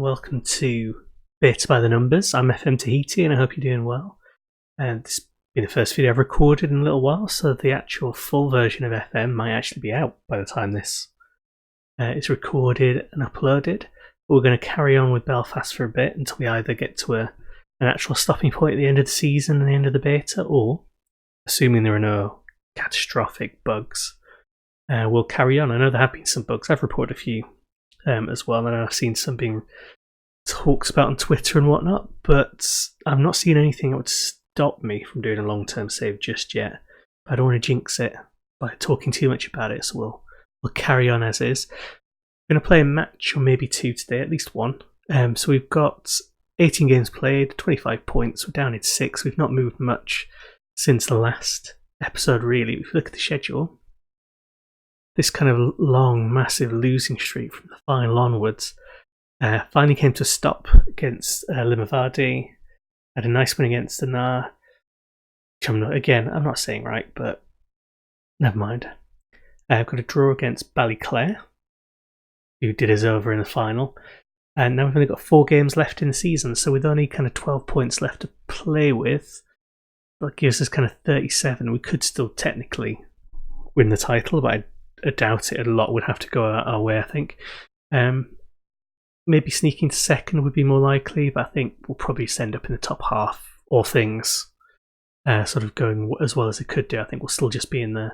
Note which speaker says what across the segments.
Speaker 1: welcome to Bit by the Numbers. I'm FM Tahiti and I hope you're doing well. And this will be the first video I've recorded in a little while, so the actual full version of FM might actually be out by the time this is recorded and uploaded. But we're going to carry on with Belfast for a bit until we either get to an actual stopping point at the end of the season and the end of the beta, or, assuming there are no catastrophic bugs, we'll carry on. I know there have been some bugs. I've reported a few as well, and I've seen some being talked about on Twitter and whatnot, but I've not seen anything that would stop me from doing a long-term save just yet. But I don't want to jinx it by talking too much about it, so we'll carry on as is. We're going to play a match or maybe two today, at least one. So we've got 18 games played, 25 points. We're down in 6. We've not moved much since the last episode, really. If you look at the schedule, this kind of long, massive losing streak from the final onwards finally came to a stop against Limavady. Had a nice win against Hitiraa, which I'm not saying right, but never mind. I've got a draw against Ballyclare, who did us over in the final. And now we've only got 4 games left in the season, so with only kind of 12 points left to play with, that gives us kind of 37. We could still technically win the title, but I doubt it. A lot would have to go our way, I think. Maybe sneaking to second would be more likely, but I think we'll probably end up in the top half, all things sort of going as well as it could do. I think we'll still just be in the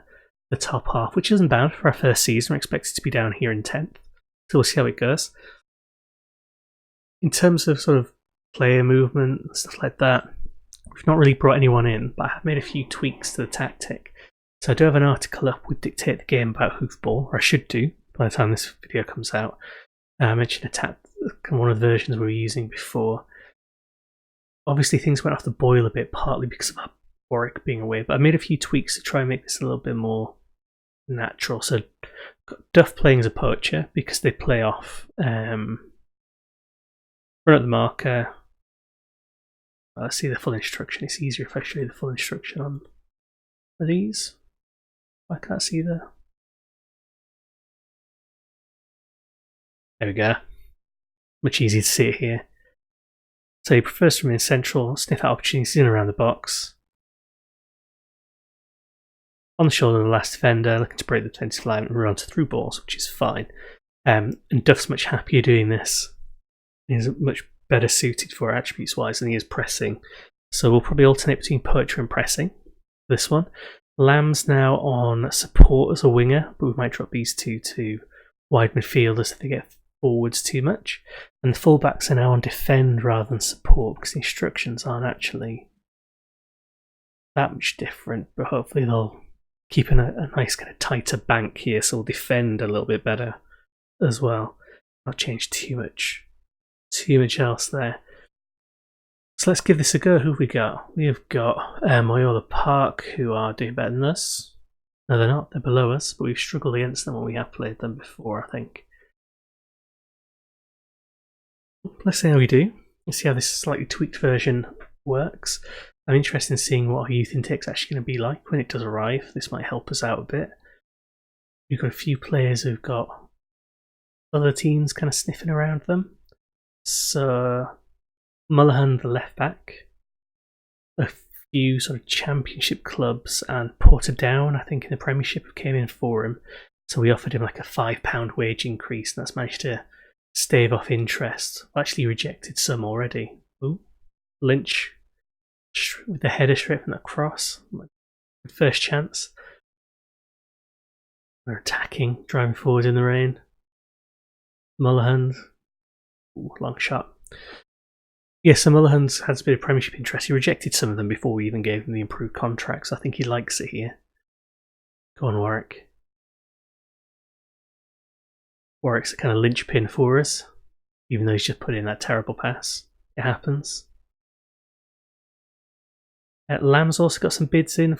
Speaker 1: top half, which isn't bad for our first season. We're expected to be down here in 10th, so we'll see how it goes. In terms of sort of player movement and stuff like that, we've not really brought anyone in, but I have made a few tweaks to the tactic. So I do have an article up with Dictate the Game about hoofball, or I should do by the time this video comes out. I mentioned one of the versions we were using before. Obviously things went off the boil a bit, partly because of Warwick being away, but I made a few tweaks to try and make this a little bit more natural. So got Duff playing as a poacher because they play off run at the marker. Let's see the full instruction. It's easier if I show you the full instruction on these. I can't see there we go. Much easier to see it here. So he prefers to remain central, sniff out opportunities in and around the box. On the shoulder of the last defender, looking to break the defensive line and run to through balls, which is fine. And Duff's much happier doing this. He's much better suited for attributes wise than he is pressing. So we'll probably alternate between poacher and pressing for this one. Lamb's now on support as a winger, but we might drop these two to wide midfielders if they get forwards too much. And the fullbacks are now on defend rather than support because the instructions aren't actually that much different, but hopefully they'll keep in a nice kind of tighter bank here, so we'll defend a little bit better as well. Not change too much else there. So let's give this a go. Who have we got? We have got Moyola Park, who are doing better than us. No, they're not. They're below us, but we've struggled against them when we have played them before, I think. Let's see how we do. Let's see how this slightly tweaked version works. I'm interested in seeing what our youth intake's actually going to be like when it does arrive. This might help us out a bit. We've got a few players who've got other teams kind of sniffing around them. So Mullihan, the left back, a few sort of championship clubs, and Portadown, I think in the Premiership, came in for him. So we offered him like a £5 wage increase, and that's managed to stave off interest. Actually rejected some already. Ooh, Lynch with the header straight from the cross. First chance. We're attacking, driving forward in the rain. Mullihan. Ooh, long shot. Yeah, so Mullihan's had a bit of Premiership interest. He rejected some of them before we even gave him the improved contract, so I think he likes it here. Go on, Warwick. Warwick's a kind of linchpin for us, even though he's just put in that terrible pass. It happens. Lamb's also got some bids in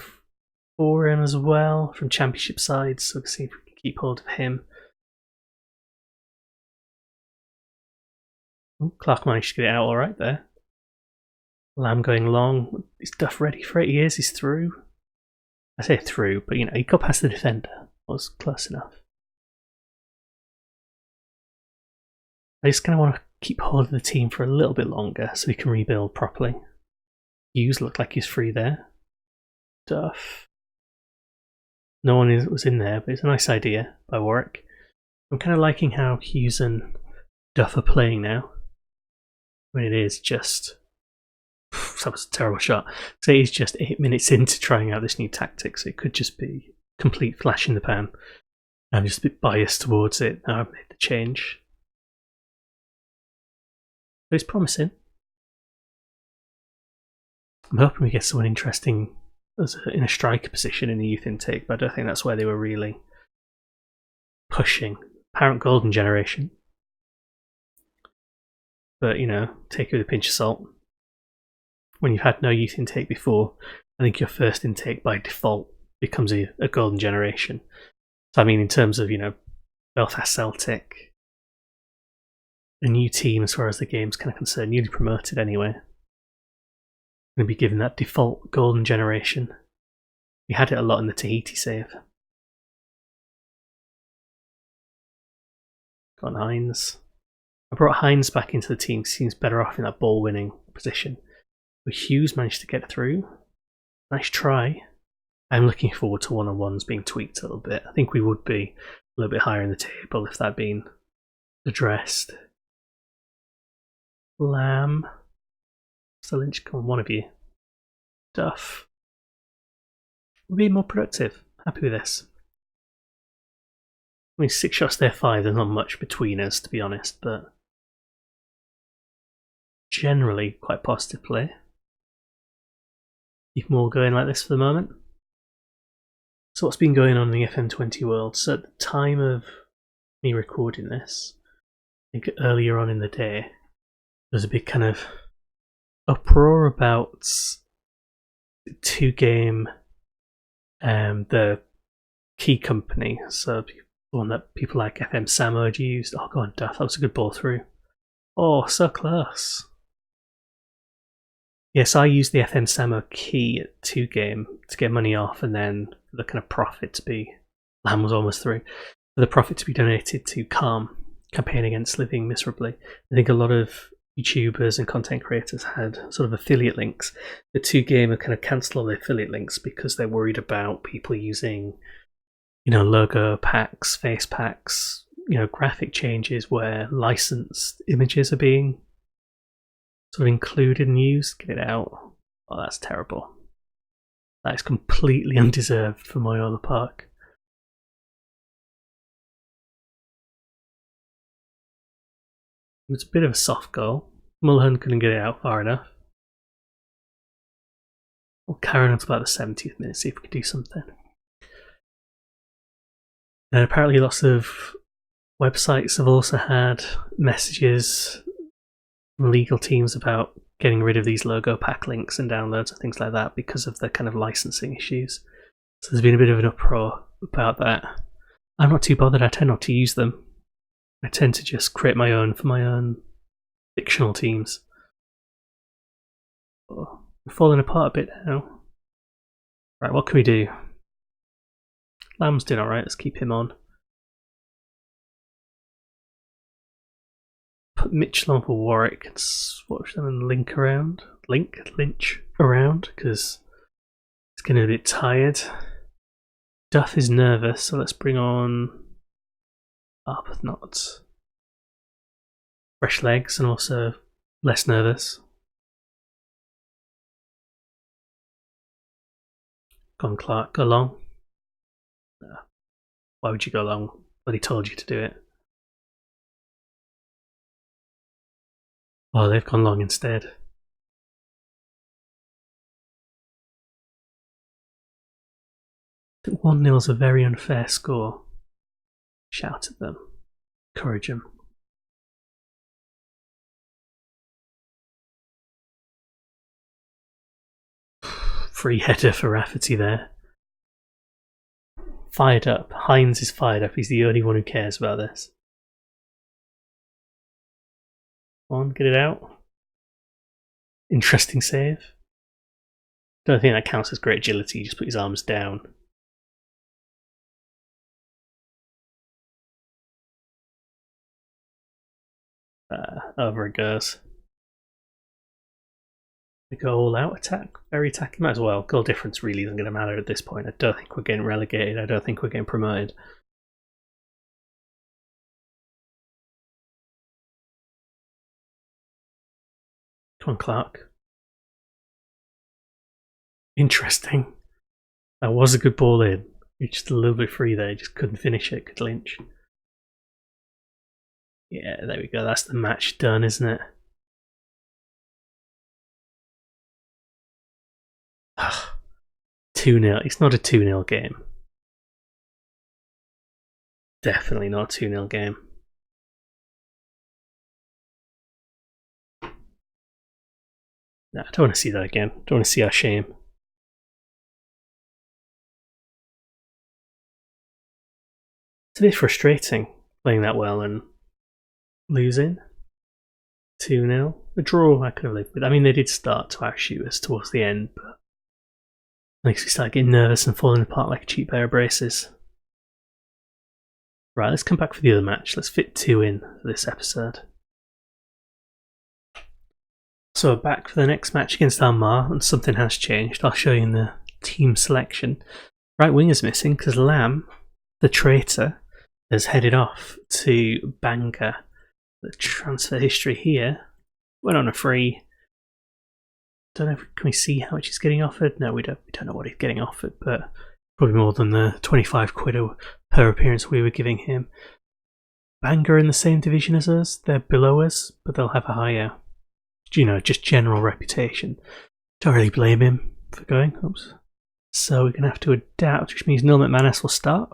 Speaker 1: for him as well from Championship sides, so we'll see if we can keep hold of him. Clark managed to get it out alright there. Lamb going long. Is Duff ready for it? He is. He's through. I say through, but he got past the defender. Was close enough. I just kind of want to keep hold of the team for a little bit longer so we can rebuild properly. Hughes looked like he's free there. Duff. No one was in there, but it's a nice idea by Warwick. I'm kind of liking how Hughes and Duff are playing now. I mean, it is just... that was a terrible shot. So he's just 8 minutes into trying out this new tactic, so it could just be complete flash in the pan. I'm just a bit biased towards it. Now I've made the change. But it's promising. I'm hoping we get someone interesting in a striker position in the youth intake, but I don't think that's where they were really pushing. Apparent golden generation. But, you know, take it with a pinch of salt. When you've had no youth intake before, I think your first intake by default becomes a golden generation. So, I mean, in terms of, you know, Belfast Celtic, a new team as far as the game's kind of concerned, newly promoted anyway, going to be given that default golden generation. We had it a lot in the Tahiti save. Got Hines. I brought Hines back into the team. Seems better off in that ball-winning position. But Hughes managed to get through. Nice try. I'm looking forward to one-on-ones being tweaked a little bit. I think we would be a little bit higher in the table if that had been addressed. Lamb. So Lynch, come on, one of you. Duff. We're being more productive. Happy with this. I mean, 6 shots there, 5. There's not much between us, to be honest, but generally quite positive play. Keep more going like this for the moment. So what's been going on in the FM20 world? So at the time of me recording this, I think earlier on in the day, there was a big kind of uproar about the 2-game, the key company, so the one that people like FM Samo had used. Oh, go on, Duff, that was a good ball through. Oh, so close. Yes, I used the FM Samo key at 2-game to get money off, and then the kind of profit to be... Lamb was almost through. For the profit to be donated to Calm, Campaign Against Living Miserably. I think a lot of YouTubers and content creators had sort of affiliate links. The 2-game have kind of cancelled all the affiliate links because they're worried about people using, you know, logo packs, face packs, you know, graphic changes where licensed images are being sort of included and used. Get it out. Oh, that's terrible. That is completely undeserved for Moyola Park. It was a bit of a soft goal. Mulholland couldn't get it out far enough. We'll carry on to about the 70th minute, see if we can do something. And apparently lots of websites have also had messages from legal teams about getting rid of these logo pack links and downloads and things like that because of the kind of licensing issues. So there's been a bit of an uproar about that. I'm not too bothered, I tend not to use them. I tend to just create my own for my own fictional teams. Oh, we're falling apart a bit now. Right, what can we do? Lamb's doing alright, let's keep him on. Put Mitchell on for Warwick and swatch them and Lynch around, because it's getting a bit tired. Duff is nervous, so let's bring on Arbuthnot. Fresh legs and also less nervous. Go on, Clark, go long. No. Why would you go long? But he told you to do it. Oh, they've gone long instead. I think 1-0 is a very unfair score. Shout at them. Encourage them. Free header for Rafferty there. Fired up. Hines is fired up. He's the only one who cares about this. Come on, get it out. Interesting save. Don't think that counts as great agility. He just put his arms down. over it goes. We go all out attack, very attacking. Might as well. Goal difference really isn't going to matter at this point. I don't think we're getting relegated. I don't think we're getting promoted. Come on, Clark. Interesting. That was a good ball in. You're just a little bit free there. Just couldn't finish it. Could lynch. Yeah, there we go. That's the match done, isn't it? 2-0. It's not a 2-0 game. Definitely not a 2-0 game. No, I don't want to see that again. Don't want to see our shame. It's a bit frustrating playing that well and losing. 2-0. The draw I could have lived with. I mean, they did start to outshoot us towards the end, but makes me start getting nervous and falling apart like a cheap pair of braces. Right, let's come back for the other match. Let's fit 2 in for this episode. So we're back for the next match against Armagh, and something has changed. I'll show you in the team selection. Right winger's missing because Lamb, the traitor, has headed off to Bangor. The transfer history here went on a free. Don't know. Can we see how much he's getting offered? No, we don't. We don't know what he's getting offered, but probably more than the 25 quid per appearance we were giving him. Bangor in the same division as us. They're below us, but they'll have a higher, just general reputation. Don't really blame him for going. Oops. So we're going to have to adapt, which means Neil McManus will start.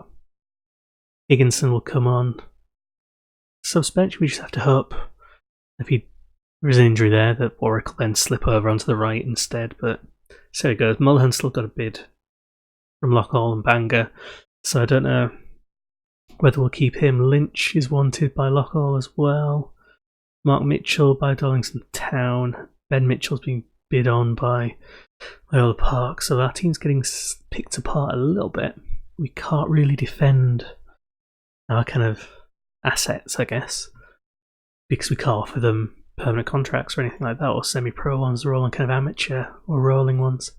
Speaker 1: Higginson will come on subbench. We just have to hope if there is an injury there that Warwick will then slip over onto the right instead. But so it goes. Mulligan's still got a bid from Loughall and Bangor, so I don't know whether we'll keep him. Lynch is wanted by Loughall as well. Mark Mitchell by Darlington Town. Ben Mitchell's been bid on by Loyola Park, so our team's getting picked apart a little bit. We can't really defend our kind of assets, I guess, because we can't offer them permanent contracts or anything like that, or semi-pro ones. They're all on kind of amateur or rolling ones.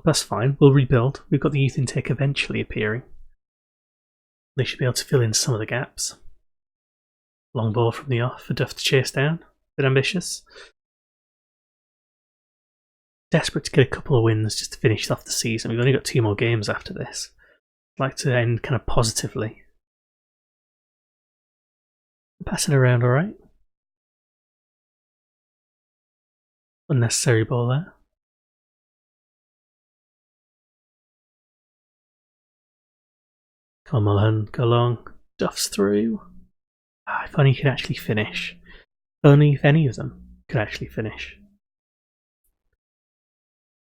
Speaker 1: That's fine. We'll rebuild. We've got the youth intake eventually appearing. They should be able to fill in some of the gaps. Long ball from the off for Duff to chase down. Bit ambitious. Desperate to get a couple of wins just to finish off the season. We've only got 2 more games after this. I'd like to end kind of positively. Passing around alright. Unnecessary ball there. Come on, Mullen, go long. Duff's through. If only he could actually finish. Only if any of them could actually finish.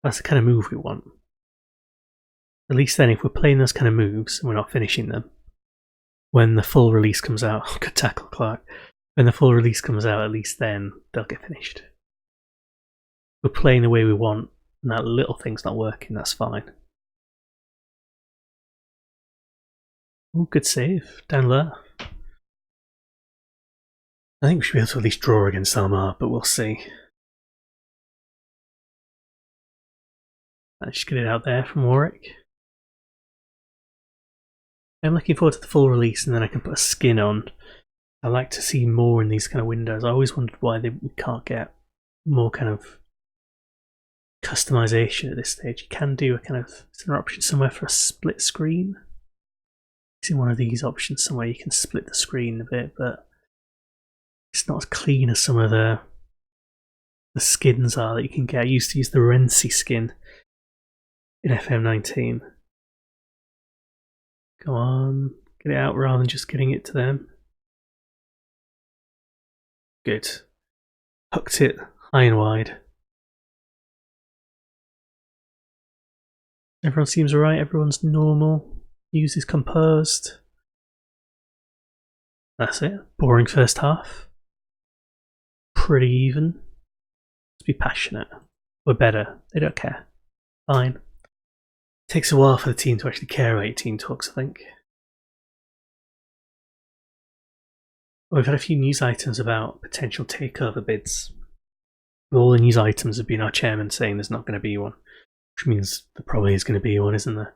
Speaker 1: That's the kind of move we want. At least then, if we're playing those kind of moves and we're not finishing them, when the full release comes out, good tackle, Clark. When the full release comes out, at least then they'll get finished. We're playing the way we want, and that little thing's not working, that's fine. Oh, good save. Down low. I think we should be able to at least draw against Armagh, but we'll see. Let's just get it out there from Warwick. I'm looking forward to the full release, and then I can put a skin on. I like to see more in these kind of windows. I always wondered why we can't get more kind of customization at this stage. You can do a kind of, is there an option somewhere for a split screen? It's in one of these options somewhere you can split the screen a bit, but it's not as clean as some of the skins are that you can get. I used to use the Renzi skin in FM19. Go on, get it out rather than just getting it to them. Good. Hooked it high and wide. Everyone seems alright, everyone's normal. Hughes is composed. That's it. Boring first half. Pretty even. Let's be passionate. We're better. They don't care. Fine. Takes a while for the team to actually care about your team talks, I think. We've had a few news items about potential takeover bids. All the news items have been our chairman saying there's not going to be one, which means there probably is going to be one, isn't there?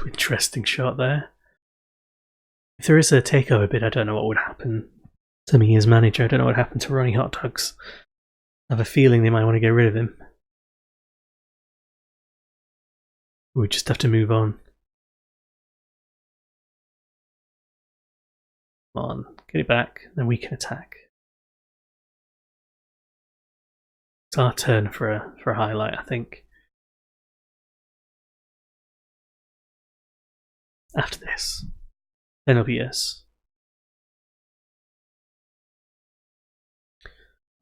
Speaker 1: Interesting shot there. If there is a takeover bid, I don't know what would happen to me as manager. I don't know what happened to Ronnie Hot Dogs. I have a feeling they might want to get rid of him. We just have to move on. Come on, get it back, then we can attack. It's our turn for a highlight, I think. After this, then it'll be us.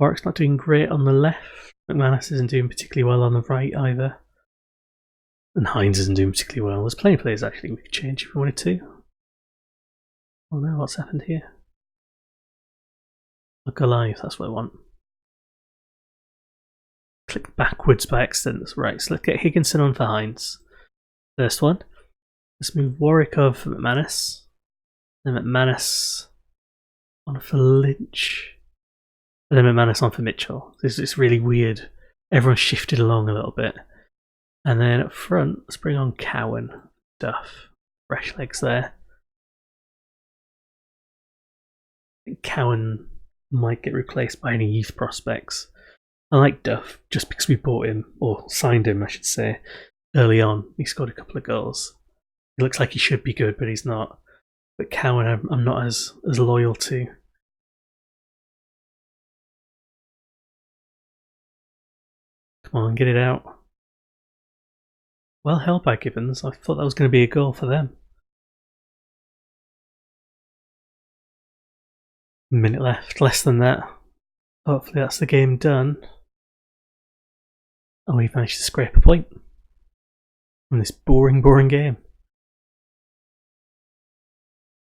Speaker 1: Warwick's not doing great on the left. McManus isn't doing particularly well on the right either. And Hines isn't doing particularly well. There's plenty of players actually we could change if we wanted to. Oh no, what's happened here? Look alive, that's what I want. Click backwards by accident. Right, so let's get Higginson on for Hines. First one. Let's move Warwick over for McManus. Then McManus on for Lynch. And then McManus on for Mitchell. This is really weird. Everyone's shifted along a little bit. And then up front, let's bring on Cowan. Duff. Fresh legs there. I think Cowan might get replaced by any youth prospects. I like Duff just because we bought him, or signed him I should say, early on. He scored a couple of goals. He looks like he should be good, but he's not. But Cowan I'm not as loyal to. Come on, get it out. Well held by Gibbons. I thought that was going to be a goal for them. A minute left, less than that. Hopefully that's the game done. Oh, we've managed to scrape a point from this boring game.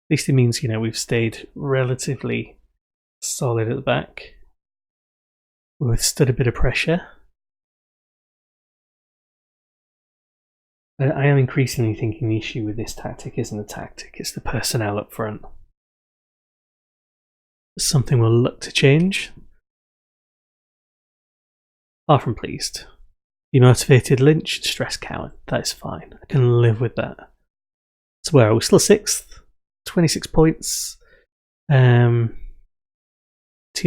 Speaker 1: At least it means, we've stayed relatively solid at the back. We've withstood a bit of pressure. I am increasingly thinking the issue with this tactic isn't the tactic, it's the personnel up front. It's something we'll look to change. Far from pleased. Demotivated Lynch, stress Cowan. That is fine. I can live with that. So where are we? Still 6th. 26 points. 2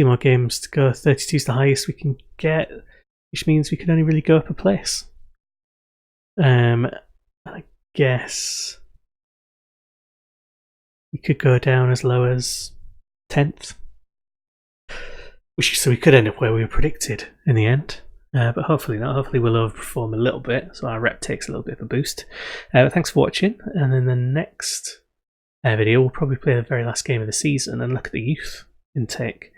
Speaker 1: more games to go. 32 is the highest we can get, which means we can only really go up a place. I guess we could go down as low as 10th. So we could end up where we were predicted in the end. But hopefully not. Hopefully we'll overperform a little bit, so our rep takes a little bit of a boost. But thanks for watching, and then the next video we'll probably play the very last game of the season and look at the youth intake.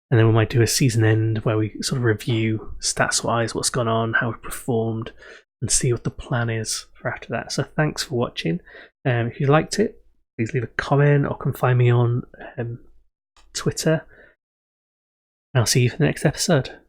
Speaker 1: And then we might do a season end where we sort of review stats-wise what's gone on, how we've performed, and see what the plan is for after that. So thanks for watching. If you liked it, please leave a comment or come find me on Twitter. And I'll see you for the next episode.